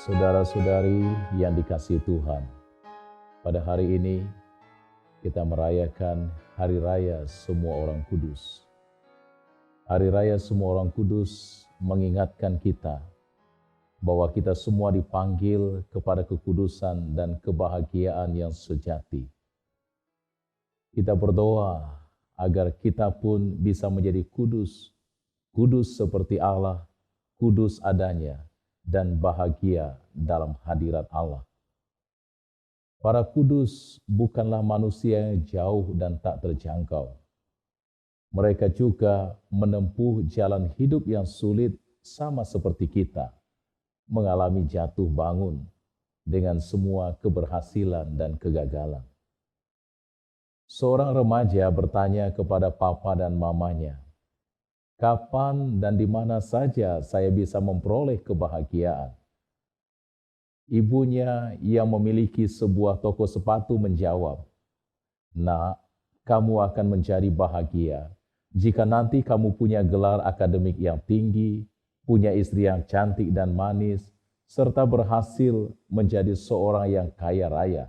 Saudara-saudari yang dikasihi Tuhan, pada hari ini kita merayakan Hari Raya Semua Orang Kudus. Hari Raya Semua Orang Kudus mengingatkan kita bahwa kita semua dipanggil kepada kekudusan dan kebahagiaan yang sejati. Kita berdoa agar kita pun bisa menjadi kudus, kudus seperti Allah, kudus adanya, dan bahagia dalam hadirat Allah. Para kudus bukanlah manusia yang jauh dan tak terjangkau. Mereka juga menempuh jalan hidup yang sulit sama seperti kita, mengalami jatuh bangun dengan semua keberhasilan dan kegagalan. Seorang remaja bertanya kepada papa dan mamanya, "Kapan dan di mana saja saya bisa memperoleh kebahagiaan?" Ibunya yang memiliki sebuah toko sepatu menjawab, "Nak, kamu akan menjadi bahagia jika nanti kamu punya gelar akademik yang tinggi, punya istri yang cantik dan manis, serta berhasil menjadi seorang yang kaya raya.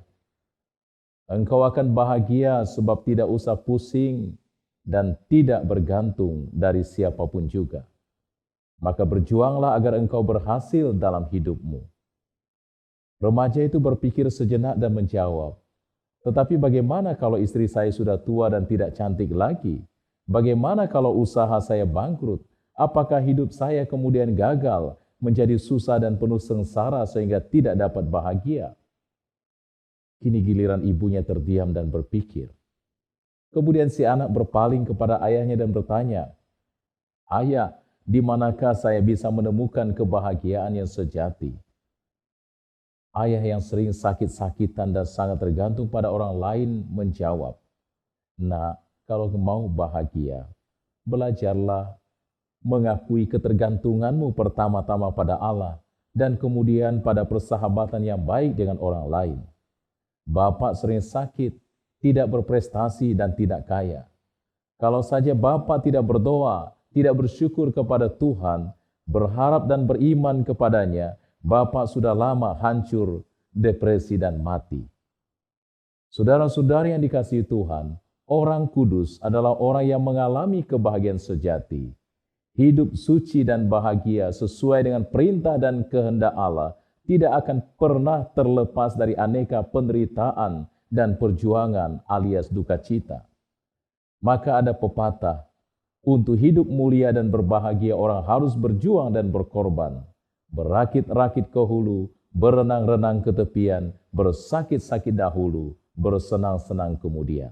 Engkau akan bahagia sebab tidak usah pusing dan tidak bergantung dari siapapun juga. Maka berjuanglah agar engkau berhasil dalam hidupmu." Remaja itu berpikir sejenak dan menjawab, "Tetapi bagaimana kalau istri saya sudah tua dan tidak cantik lagi? Bagaimana kalau usaha saya bangkrut? Apakah hidup saya kemudian gagal, menjadi susah dan penuh sengsara sehingga tidak dapat bahagia?" Kini giliran ibunya terdiam dan berpikir. Kemudian si anak berpaling kepada ayahnya dan bertanya, "Ayah, di manakah saya bisa menemukan kebahagiaan yang sejati?" Ayah yang sering sakit-sakitan dan sangat tergantung pada orang lain menjawab, "Nak, kalau mau bahagia, belajarlah mengakui ketergantunganmu pertama-tama pada Allah dan kemudian pada persahabatan yang baik dengan orang lain. Bapak sering sakit, tidak berprestasi dan tidak kaya. Kalau saja Bapak tidak berdoa, tidak bersyukur kepada Tuhan, berharap dan beriman kepadanya, Bapak sudah lama hancur, depresi dan mati." Saudara-saudari yang dikasihi Tuhan, orang kudus adalah orang yang mengalami kebahagiaan sejati. Hidup suci dan bahagia sesuai dengan perintah dan kehendak Allah tidak akan pernah terlepas dari aneka penderitaan dan perjuangan alias duka cita. Maka ada pepatah, untuk hidup mulia dan berbahagia orang harus berjuang dan berkorban. Berakit-rakit ke hulu, berenang-renang ke tepian, bersakit-sakit dahulu, bersenang-senang kemudian.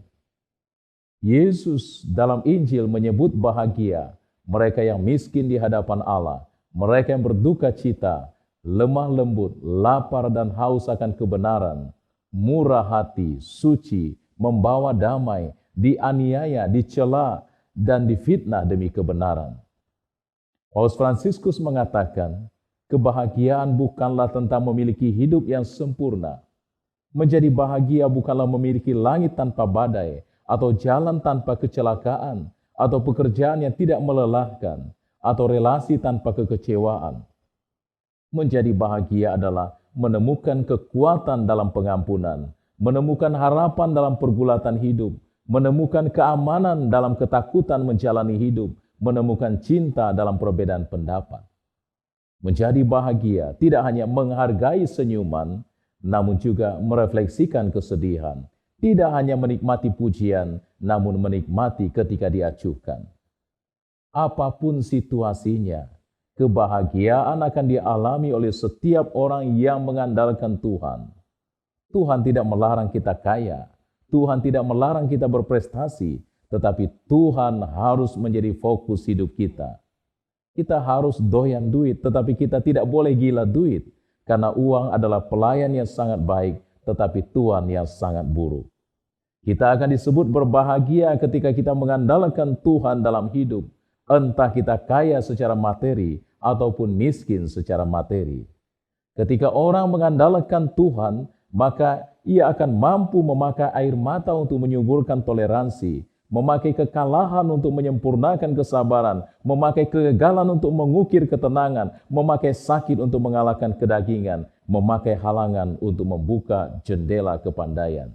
Yesus dalam Injil menyebut bahagia mereka yang miskin di hadapan Allah, mereka yang berduka cita, lemah lembut, lapar dan haus akan kebenaran, murah hati, suci, membawa damai, dianiaya, dicela, dan difitnah demi kebenaran. Paus Fransiskus mengatakan, kebahagiaan bukanlah tentang memiliki hidup yang sempurna. Menjadi bahagia bukanlah memiliki langit tanpa badai, atau jalan tanpa kecelakaan, atau pekerjaan yang tidak melelahkan, atau relasi tanpa kekecewaan. Menjadi bahagia adalah menemukan kekuatan dalam pengampunan, menemukan harapan dalam pergulatan hidup, menemukan keamanan dalam ketakutan menjalani hidup, menemukan cinta dalam perbedaan pendapat. Menjadi bahagia tidak hanya menghargai senyuman, namun juga merefleksikan kesedihan. Tidak hanya menikmati pujian, namun menikmati ketika diacuhkan. Apapun situasinya, kebahagiaan akan dialami oleh setiap orang yang mengandalkan Tuhan. Tuhan tidak melarang kita kaya, Tuhan tidak melarang kita berprestasi, tetapi Tuhan harus menjadi fokus hidup kita. Kita harus doyan duit, tetapi kita tidak boleh gila duit, karena uang adalah pelayan yang sangat baik, tetapi tuan yang sangat buruk. Kita akan disebut berbahagia ketika kita mengandalkan Tuhan dalam hidup, entah kita kaya secara materi ataupun miskin secara materi. Ketika orang mengandalkan Tuhan, maka ia akan mampu memakai air mata untuk menyuburkan toleransi, memakai kekalahan untuk menyempurnakan kesabaran, memakai kegagalan untuk mengukir ketenangan, memakai sakit untuk mengalahkan kedagingan, memakai halangan untuk membuka jendela kepandaian.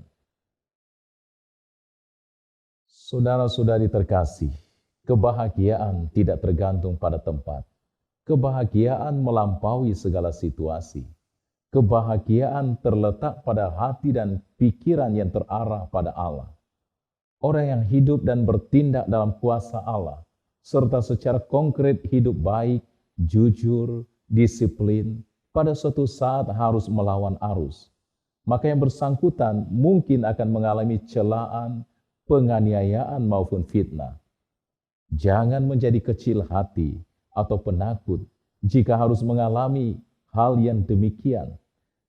Saudara-saudari terkasih, kebahagiaan tidak tergantung pada tempat. Kebahagiaan melampaui segala situasi. Kebahagiaan terletak pada hati dan pikiran yang terarah pada Allah. Orang yang hidup dan bertindak dalam kuasa Allah, serta secara konkret hidup baik, jujur, disiplin, pada suatu saat harus melawan arus. Maka yang bersangkutan mungkin akan mengalami celaan, penganiayaan maupun fitnah. Jangan menjadi kecil hati atau penakut jika harus mengalami hal yang demikian,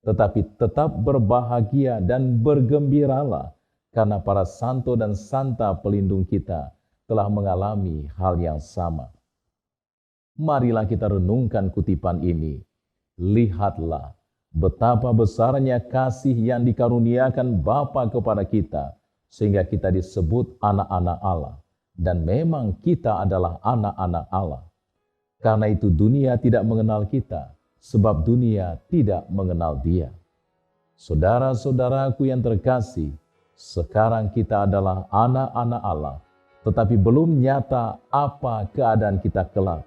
tetapi tetap berbahagia dan bergembiralah karena para santo dan santa pelindung kita telah mengalami hal yang sama. Marilah kita renungkan kutipan ini. Lihatlah betapa besarnya kasih yang dikaruniakan Bapa kepada kita, sehingga kita disebut anak-anak Allah. Dan memang kita adalah anak-anak Allah. Karena itu dunia tidak mengenal kita, sebab dunia tidak mengenal Dia. Saudara-saudaraku yang terkasih, sekarang kita adalah anak-anak Allah, tetapi belum nyata apa keadaan kita kelak.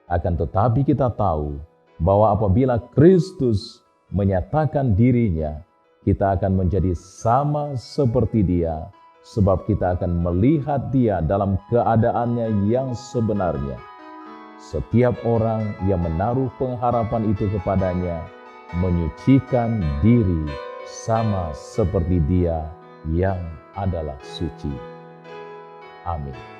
Akan tetapi kita tahu bahwa apabila Kristus menyatakan dirinya, kita akan menjadi sama seperti Dia, sebab kita akan melihat Dia dalam keadaannya yang sebenarnya. Setiap orang yang menaruh pengharapan itu kepadanya, menyucikan diri sama seperti Dia yang adalah suci. Amin.